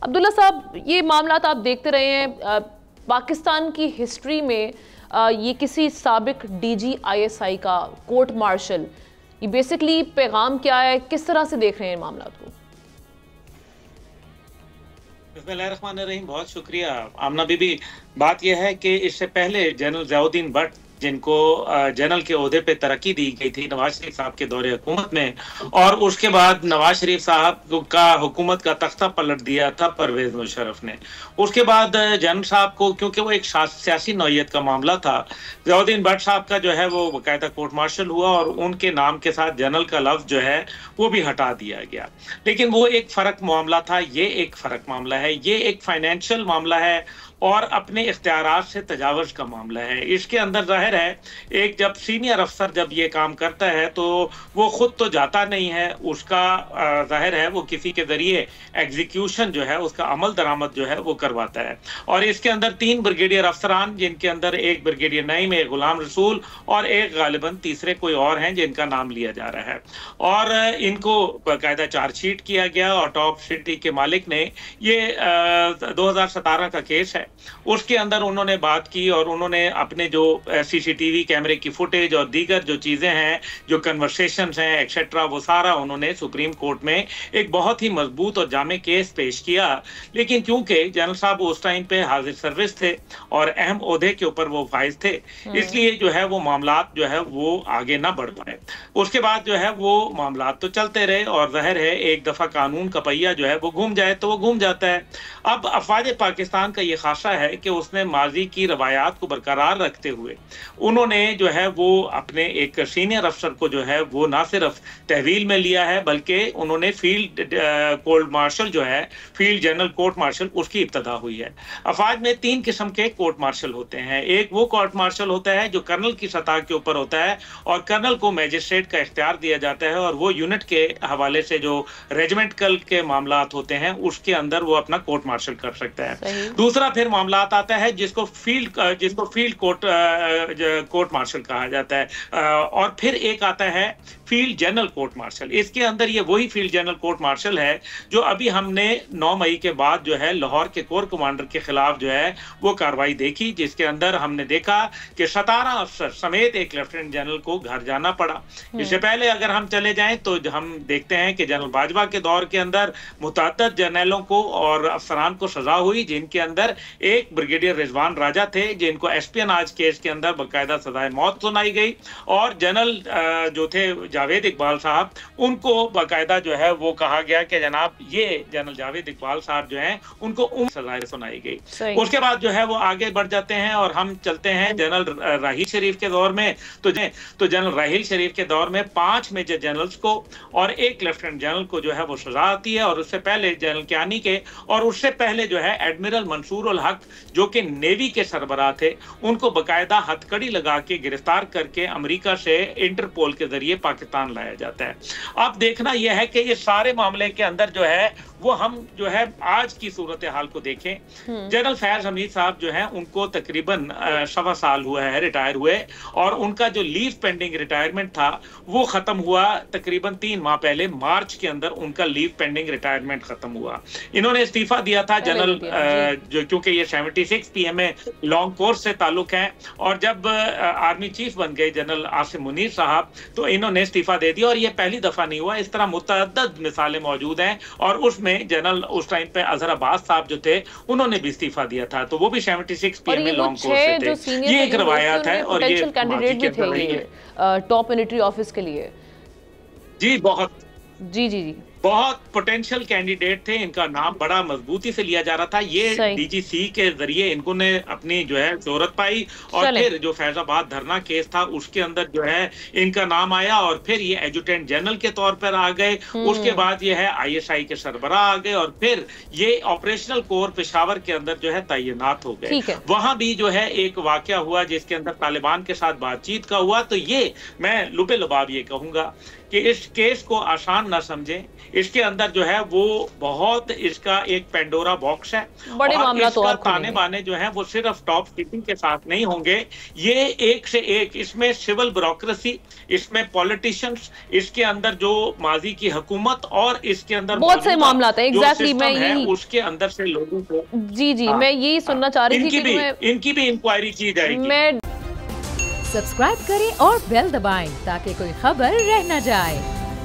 अब्दुल्ला साहब, ये मामला आप देखते रहे हैं पाकिस्तान की हिस्ट्री में। ये किसी साबिक डीजी आईएसआई का कोर्ट मार्शल, ये बेसिकली पैगाम क्या है, किस तरह से देख रहे हैं मामला को? बिस्मिल्लाहिर्रहमानिर्रहीम, बहुत शुक्रिया आमना बीबी। बात यह है कि इससे पहले जनरल ज़ियाउद्दीन भट्ट, जिनको जनरल के ओहदे पे तरक्की दी गई थी नवाज शरीफ साहब के दौरे हुकूमत में, और उसके बाद नवाज शरीफ साहब का हुकूमत का तख्ता पलट दिया था परवेज मुशर्रफ ने। उसके बाद जनरल साहब को, क्योंकि वो एक सियासी नौयत का मामला था, ज़ियाउद्दीन भट्ट साहब का जो है वो बाकायदा कोर्ट मार्शल हुआ और उनके नाम के साथ जनरल का लफ्ज जो है वो भी हटा दिया गया। लेकिन वो एक फ़र्क मामला था, ये एक फ़र्क मामला है, ये एक फाइनेंशियल मामला है और अपने इख्तियारात से तजावुज़ का मामला है। इसके अंदर जाहिर है, एक जब सीनियर अफसर जब ये काम करता है तो वो खुद तो जाता नहीं है, उसका जाहिर है वो किसी के जरिए एग्जीक्यूशन जो है, उसका अमल दरामद जो है वो करवाता है। और इसके अंदर 3 ब्रिगेडियर अफसरान, जिनके अंदर एक ब्रिगेडियर नईम, एक गुलाम रसूल और एक गालिबन तीसरे कोई और हैं जिनका नाम लिया जा रहा है, और इनको बाकायदा चार्जशीट किया गया। और टॉप सिटी के मालिक ने, ये 2017 का केस है, उसके अंदर उन्होंने बात की और उन्होंने अपने जो सीसीटीवी कैमरे की फुटेज और दीगर जो चीजें हैं, जो कन्वर्सेशंस हैं एक्सेट्रा, वो सारा उन्होंने सुप्रीम कोर्ट में एक बहुत ही मजबूत और जामे केस पेश किया। लेकिन चूंकि जनरल साहब उस टाइम पे हाजिर सर्विस थे और अहम ओहदे के ऊपर वो फाइज थे, इसलिए जो है वो मामलात जो है वो आगे ना बढ़ पाए। उसके बाद जो है वो मामलात तो चलते रहे और जाहिर है एक दफा कानून का पहिया जो है वो घूम जाए तो वो घूम जाता है। अब अफवाज पाकिस्तान का ये खासा है कि उसने माजी की रवायात को बरकरार रखते हुए उन्होंने जो है वो अपने एक सीनियर अफसर को जो है वो ना सिर्फ तहवील में लिया है, बल्कि उन्होंने फील्ड कोर्ट मार्शल जो है, फील्ड जनरल कोर्ट मार्शल, उसकी इब्तदा हुई है। अफवाज में 3 किस्म के कोर्ट मार्शल होते हैं। एक वो कोर्ट मार्शल होता है जो कर्नल की सतह के ऊपर होता है और कर्नल को मैजिस्ट्रेट का इख्तियार दिया जाता है और वो यूनिट के हवाले से जो रेजिमेंटल के मामलात होते हैं उसके अंदर वो अपना कोर्ट मार्शल कर सकता है। दूसरा फिर मामलात आता है जिसको फील्ड कोर्ट मार्शल कहा जाता है, और फिर एक आता है फील्ड जनरल कोर्ट मार्शल। इसके अंदर ये वही फील्ड जनरल कोर्ट मार्शल है जो अभी हमने 9 मई के बाद जो है लाहौर के कोर कमांडर के खिलाफ जो है वो कार्रवाई देखी, जिसके अंदर हमने देखा कि 17 अफसर समेत एक लेफ्टिनेंट जनरल को घर जाना पड़ा। इससे पहले अगर हम चले जाएं तो हम देखते हैं कि जनरल बाजवा के दौर के अंदर मुतअद्दिद जर्नलों को और अफसरान को सजा हुई, जिनके अंदर एक ब्रिगेडियर रिजवान राजा थे जिनको एस्पियनाज केस के अंदर बाकायदा सजाए मौत सुनाई गई, और जनरल जो थे जावेद इकबाल साहब, उनको बाकायदा जो है वो कहा गया कि जनाब ये जनरल जावेद इकबाल साहब जो हैं उनको उम्र सजाएं सुनाई गई। उसके बाद जो है वो आगे बढ़ जाते हैं और हम चलते हैं जनरल राहील शरीफ के दौर में। तो जनरल राहील शरीफ के दौर में 5 मेजर जनरल्स को और एक लेफ्टिनेंट जनरल को जो है वो सजा आती है, और उससे पहले जनरल कियानी के, और उससे पहले जो है एडमिरल मंसूर उल हक जो कि नेवी के सरबराह थे, उनको बाकायदा हथकड़ी लगा के गिरफ्तार करके अमेरिका से इंटरपोल के जरिए पाकिस्तान लाया जाता है। अब देखना यह है कि ये सारे मामले के अंदर जो है वो हम जो है आज की सूरत हाल को देखें। जनरल फैज हमीद साहब जो है उनको तकरीबन 1.25 साल हुआ है रिटायर हुए, और उनका जो लीव पेंडिंग रिटायरमेंट था वो खत्म हुआ तकरीबन 3 माह पहले, मार्च के अंदर उनका लीव पेंडिंग रिटायरमेंट खत्म हुआ। इन्होंने इस्तीफा दिया था जनरल, जो क्योंकि ये 76 पीएमए लॉन्ग कोर्स से ताल्लुक है, और जब आर्मी चीफ बन गए जनरल आसिम मुनीर साहब तो इन्होंने इस्तीफा दे दिया, और ये पहली दफा नहीं हुआ। इस तरह मुतअद्दिद मिसालें मौजूद हैं, और उसमें जनरल उस टाइम पे अजहर अब्बास साहब जो थे उन्होंने भी इस्तीफा दिया था, तो वो भी 76 पीएमए लॉन्ग कोर्स से थे। ये एक रवायत है और ये कैंडिडेट भी थे टॉप मिलिट्री ऑफिस के लिए। जी बहुत जी बहुत पोटेंशियल कैंडिडेट थे, इनका नाम बड़ा मजबूती से लिया जा रहा था। ये डीजीसी के जरिए इन्होंने अपनी जो है शोहरत पाई, और फिर जो फैजाबाद धरना केस था उसके अंदर जो है इनका नाम आया, और फिर ये एडजुटेंट जनरल के तौर पर आ गए। उसके बाद ये है आईएसआई के सरबराह आ गए, और फिर ये ऑपरेशनल कोर पेशावर के अंदर जो है तैनात हो गए। वहां भी जो है एक वाकया हुआ जिसके अंदर तालिबान के साथ बातचीत का हुआ। तो ये मैं लुबे लुबाब ये कहूंगा कि इस केस को आसान ना समझें। इसके अंदर जो है वो बहुत इसका एक पेंडोरा बॉक्स है, बड़े और मामला तो इसका और ताने बाने जो है वो सिर्फ टॉप कीपिंग के साथ नहीं होंगे। ये एक से एक, इसमें सिविल ब्यूरोक्रेसी, इसमें पॉलिटिशियंस, इसके अंदर जो माजी की हुकूमत और इसके अंदर बहुत से मामला थे। एग्जैक्टली, मैं यही उसके अंदर से लोगों को जी मैं यही सुनना चाह रही थी कि इनकी भी इंक्वायरी की जाएगी। सब्सक्राइब करें और बेल दबाएं ताकि कोई खबर रह न जाए।